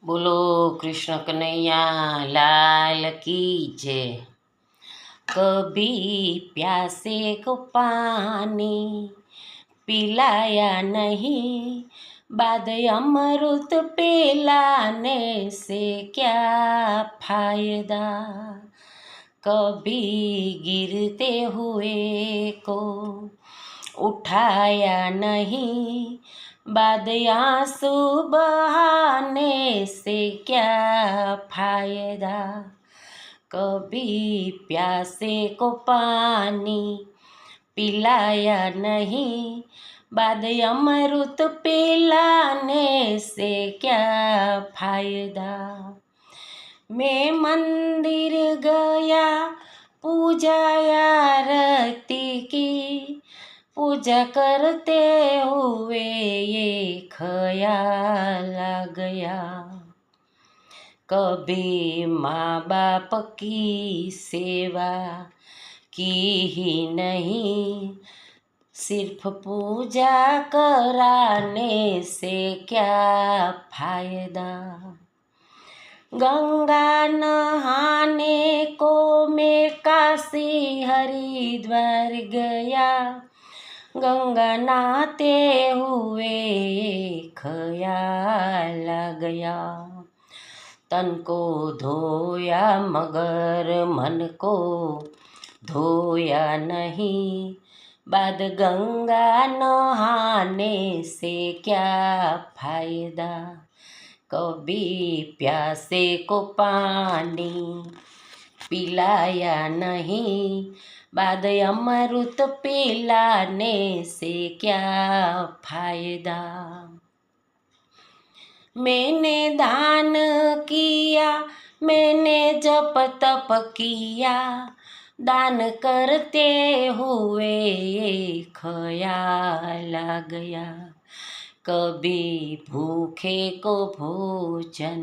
बोलो कृष्ण कन्हैया लाल की जय। कभी प्यासे को पानी पिलाया नहीं, बाद अमृत पिलाने से क्या फायदा। कभी गिरते हुए को उठाया नहीं, बाद आंसू बहाने से क्या फायदा। कभी प्यासे को पानी पिलाया नहीं, बाद अमृत पिलाने से क्या फायदा। मैं मंदिर गया पूजा आरती की, पूजा करते हुए ये ख्याल आ गया। कभी माँ बाप की सेवा की ही नहीं, सिर्फ पूजा कराने से क्या फायदा। गंगा नहाने को मैं काशी हरिद्वार गया, गंगा नहाते हुए ख्याल आ गया। तन को धोया मगर मन को धोया नहीं, बाद गंगा नहाने से क्या फायदा। कभी प्यासे को पानी पिलाया नहीं, बाद अमृत पिलाने से क्या फायदा। मैंने दान किया, मैंने जप तप किया, दान करते हुए ख्याल आ गया। कभी भूखे को भोजन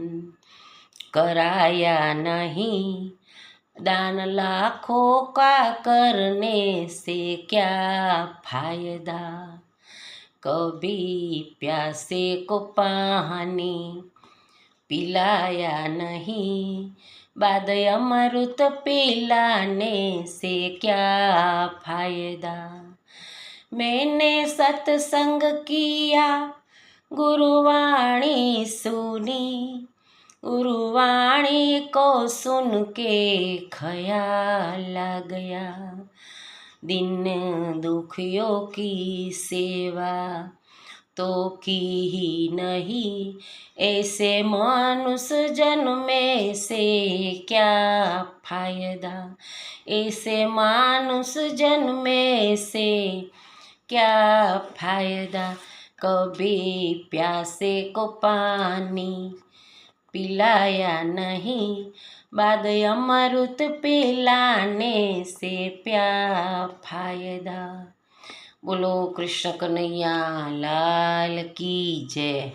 कराया नहीं, दान लाखों का करने से क्या फायदा। कभी प्यासे को पानी पिलाया नहीं, बाद अमृत पिलाने से क्या फायदा। मैंने सत्संग किया, गुरुवाणी सुनी, गुरुवाणी को सुन के ख्याल आ गया। दिन दुखियों की सेवा तो की ही नहीं, ऐसे मनुष्य जन्म से क्या फायदा। ऐसे मनुष्य जन्म से क्या फायदा। कभी प्यासे को पानी पिलाया नहीं, बाद अमृत पिलाने से क्या फायदा। बोलो कृष्ण कन्हैया लाल की जय।